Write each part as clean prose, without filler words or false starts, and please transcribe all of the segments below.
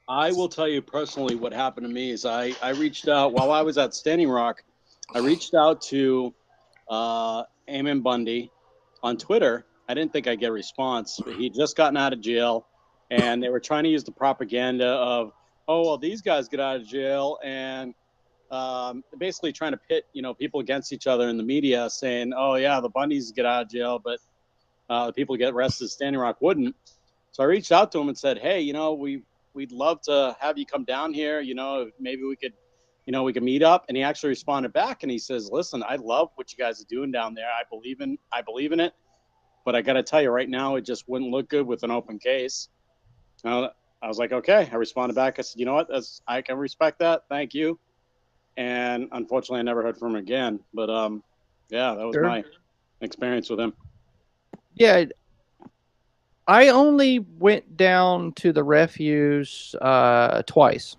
I will tell you personally what happened to me is I reached out while I was at Standing Rock. I reached out to Eamon Bundy on Twitter. I didn't think I'd get a response, but he'd just gotten out of jail, and they were trying to use the propaganda of, oh, well, these guys get out of jail, and basically trying to pit, people against each other in the media, saying, oh, yeah, the Bundys get out of jail, but the people who get arrested, Standing Rock wouldn't. So I reached out to him and said, hey, we'd love to have you come down here. Maybe we could meet up. And he actually responded back and he says, listen, I love what you guys are doing down there. I believe in it. But I got to tell you right now, it just wouldn't look good with an open case. I was like, okay. I responded back. I said, you know what? I can respect that. Thank you. And unfortunately, I never heard from him again. But yeah, that was Sure. my experience with him. Yeah, I only went down to the refuge twice.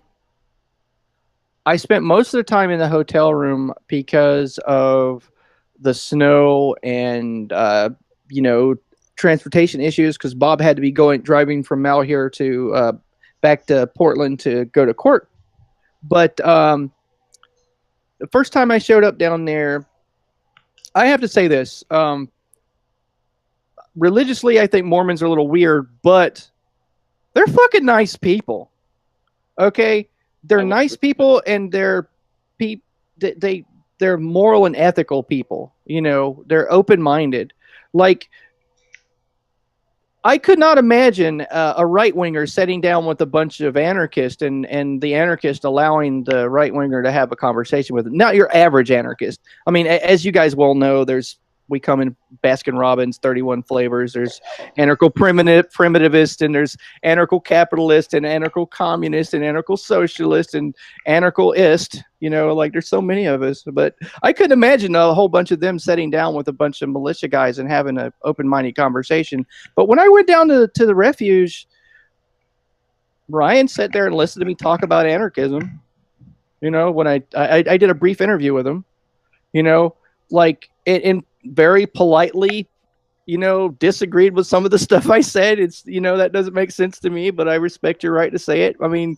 I spent most of the time in the hotel room because of the snow and you know transportation issues. Because Bob had to be going driving from out here to back to Portland to go to court. But the first time I showed up down there, I have to say this. Religiously, I think Mormons are a little weird, but they're fucking nice people. Okay, they're I will nice agree with that. people, and pe- they're moral and ethical people. You know, they're open minded. Like I could not imagine a right winger sitting down with a bunch of anarchists and the anarchist allowing the right winger to have a conversation with them. Not your average anarchist. I mean, as you guys well know, we come in Baskin Robbins, 31 flavors. There's primitivist, and there's anarcho capitalist, and anarcho communist, and anarcho socialist, and anarchoist. You know, like there's so many of us. But I couldn't imagine a whole bunch of them sitting down with a bunch of militia guys and having an open minded conversation. But when I went down to the refuge, Ryan sat there and listened to me talk about anarchism. You know, when I did a brief interview with him, you know, like and very politely, disagreed with some of the stuff I said. It's, that doesn't make sense to me, but I respect your right to say it. I mean,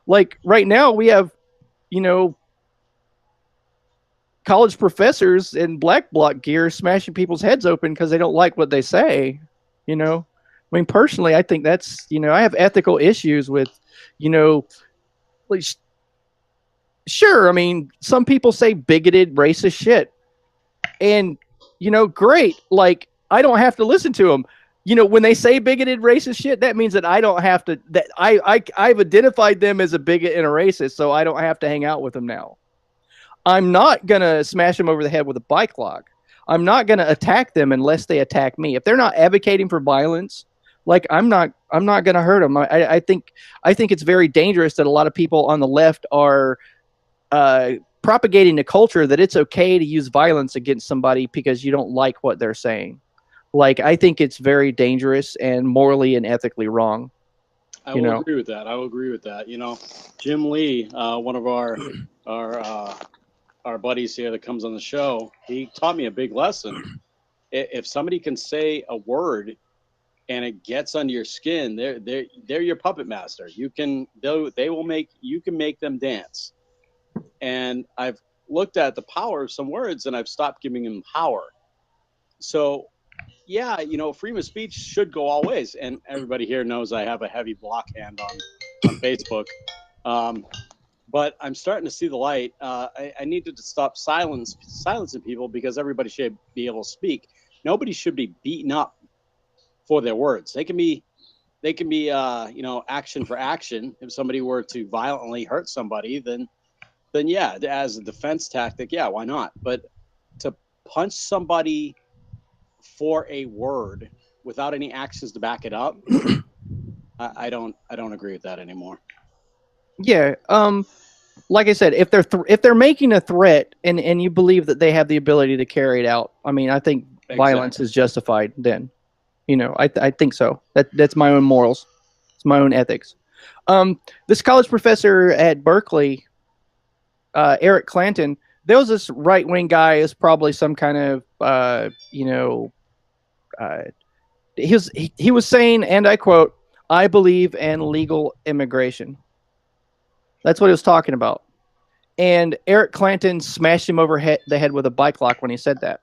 like right now we have, you know, college professors in black bloc gear smashing people's heads open because they don't like what they say, you know. I mean, personally, I think that's, I have ethical issues with, you know, like, sure. I mean, some people say bigoted, racist shit. And, great. Like, I don't have to listen to them. You know, when they say bigoted, racist shit, that means that I don't have to, that I've identified them as a bigot and a racist, so I don't have to hang out with them now. I'm not going to smash them over the head with a bike lock. I'm not going to attack them unless they attack me. If they're not advocating for violence, like I'm not going to hurt them. I think it's very dangerous that a lot of people on the left are propagating a culture that it's okay to use violence against somebody because you don't like what they're saying. Like I think it's very dangerous and morally and ethically wrong. I You will know, agree with that. I will agree with that. Jim Lee, one of our our buddies here that comes on the show, he taught me a big lesson. If somebody can say a word and it gets under your skin, they're your puppet master. They will make you can make them dance. And I've looked at the power of some words and I've stopped giving them power. So yeah, freedom of speech should go all ways. And everybody here knows I have a heavy block hand on Facebook. Um, but I'm starting to see the light. I needed to stop silencing people because everybody should be able to speak. Nobody should be beaten up for their words. They can be action for action. If somebody were to violently hurt somebody, then yeah, as a defense tactic, yeah, why not? But to punch somebody for a word without any actions to back it up, I don't agree with that anymore. yeah. Like I said, if they're making a threat and you believe that they have the ability to carry it out, I mean, I think violence Exactly. is justified. Then, I think so. That's my own morals. It's my own ethics. This college professor at Berkeley, Eric Clanton, there was this right wing guy is probably some kind of uh, he was saying, and I quote, "I believe in legal immigration." That's what he was talking about. And Eric Clanton smashed him over the head with a bike lock when he said that.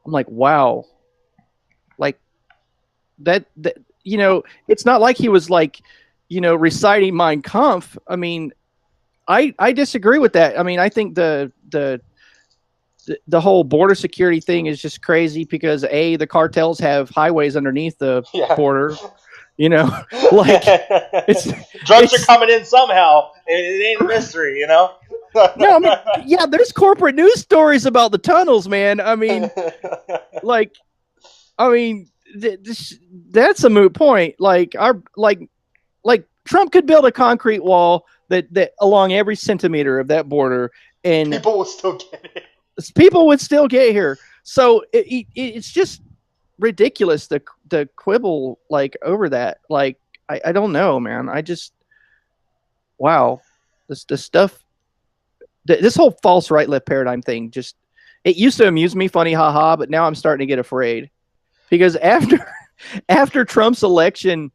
I'm like, wow. Like that it's not like he was like, reciting Mein Kampf. I mean, I disagree with that. I mean, I think the whole border security thing is just crazy because the cartels have highways underneath the border. Like it's Drugs are it's coming in somehow. It ain't a mystery, no, I mean, yeah, there's corporate news stories about the tunnels, man. I mean, like, I mean, that's a moot point. Like like Trump could build a concrete wall that along every centimeter of that border, and People will still get it. people would still get here. So it's just ridiculous to quibble like over that. Like I don't know, man. I just wow, this stuff, this whole false right left paradigm thing, just it used to amuse me, funny, haha, but now I'm starting to get afraid because after Trump's election,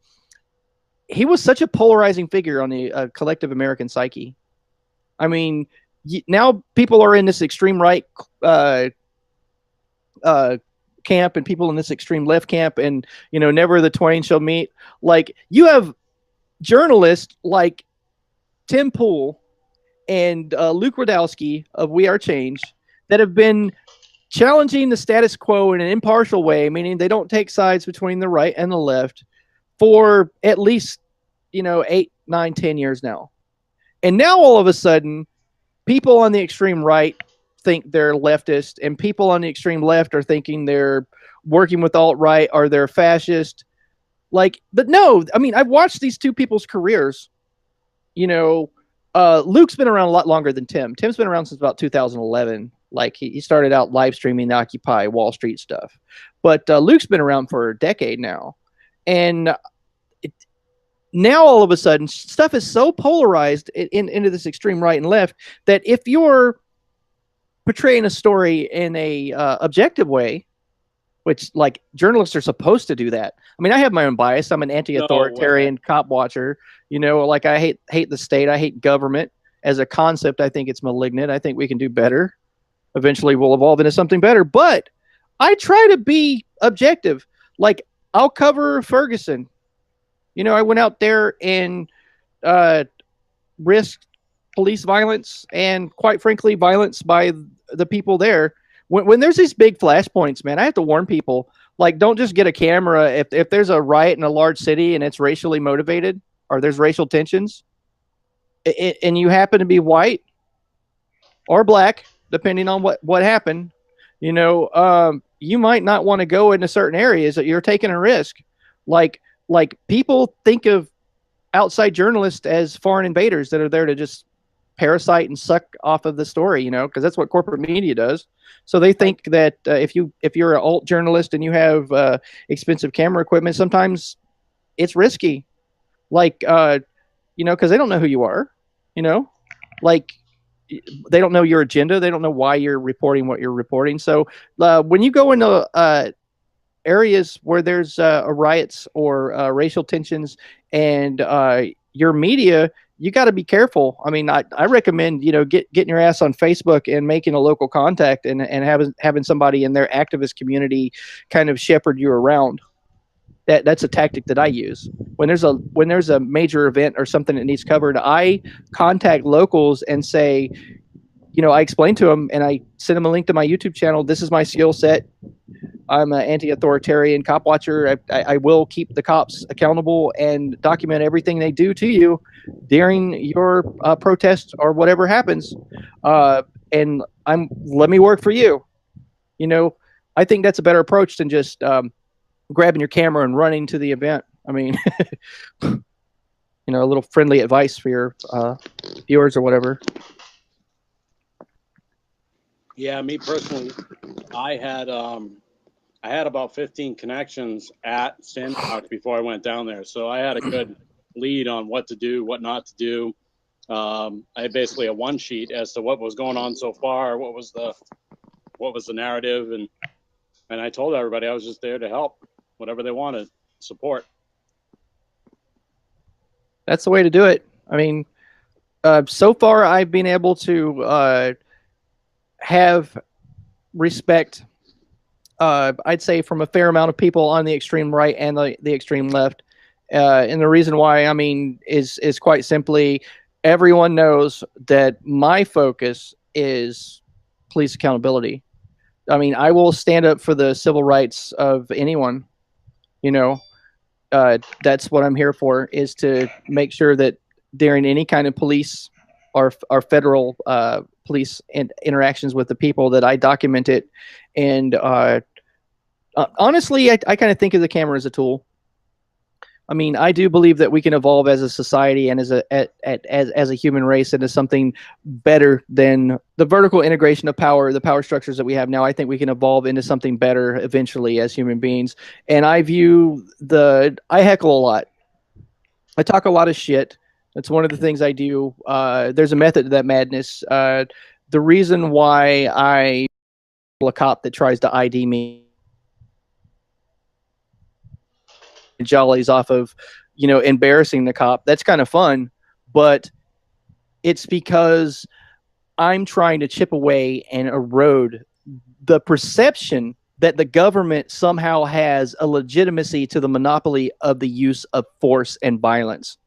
he was such a polarizing figure on the collective American psyche. I mean, now people are in this extreme right uh, camp and people in this extreme left camp, and never the twain shall meet. Like you have journalists like Tim Pool and Luke Radowski of We Are Change that have been challenging the status quo in an impartial way, meaning they don't take sides between the right and the left for at least 8, 9, 10 years now. And now all of a sudden, people on the extreme right think they're leftist, and people on the extreme left are thinking they're working with alt-right or they're fascist. Like, but no, I mean, I've watched these two people's careers. Luke's been around a lot longer than Tim. Tim's been around since about 2011. Like he started out live streaming the Occupy Wall Street stuff, but Luke's been around for a decade now, and now all of a sudden stuff is so polarized into this extreme right and left that if you're portraying a story in a objective way, which like journalists are supposed to do that. I mean, I have my own bias. I'm an anti-authoritarian cop watcher. Like I hate the state. I hate government as a concept. I think it's malignant. I think we can do better. Eventually we'll evolve into something better, but I try to be objective. Like I'll cover Ferguson. I went out there and risked police violence and, quite frankly, violence by the people there. When there's these big flashpoints, man, I have to warn people, like, don't just get a camera. If there's a riot in a large city and it's racially motivated or there's racial tensions and you happen to be white or black, depending on what happened, you might not want to go into certain areas that you're taking a risk. Like people think of outside journalists as foreign invaders that are there to just parasite and suck off of the story, because that's what corporate media does. So they think that if you're an alt journalist and you have expensive camera equipment, sometimes it's risky, like because they don't know who you are, like they don't know your agenda, they don't know why you're reporting what you're reporting. So when you go into areas where there's riots or racial tensions and your media, you got to be careful. I mean, I recommend, getting your ass on Facebook and making a local contact and having somebody in their activist community kind of shepherd you around. That's a tactic that I use. When there's a major event or something that needs covered, I contact locals and say, I explain to them and I send them a link to my YouTube channel. This is my skill set. I'm an anti-authoritarian cop watcher. I will keep the cops accountable and document everything they do to you during your protest or whatever happens. And let me work for you. I think that's a better approach than just grabbing your camera and running to the event. I mean, a little friendly advice for your viewers or whatever. Yeah, me personally, I had about 15 connections at Sandbox before I went down there, so I had a good lead on what to do, what not to do. I had basically a one sheet as to what was going on so far, what was the narrative, and I told everybody I was just there to help, whatever they wanted, support. That's the way to do it. I mean, so far I've been able to have respect. I'd say from a fair amount of people on the extreme right and the extreme left. And the reason why, I mean, is quite simply, everyone knows that my focus is police accountability. I mean, I will stand up for the civil rights of anyone. You know, that's what I'm here for, is to make sure that during any kind of police or federal police interactions with the people, that I document it. And honestly, I kind of think of the camera as a tool. I mean, I do believe that we can evolve as a society and as a human race into something better than the vertical integration of power, the power structures that we have now. I think we can evolve into something better eventually as human beings. And I heckle a lot. I talk a lot of shit. That's one of the things I do. There's a method to that madness. The reason why I a cop that tries to ID me jollies off of, embarrassing the cop. That's kind of fun, but it's because I'm trying to chip away and erode the perception that the government somehow has a legitimacy to the monopoly of the use of force and violence.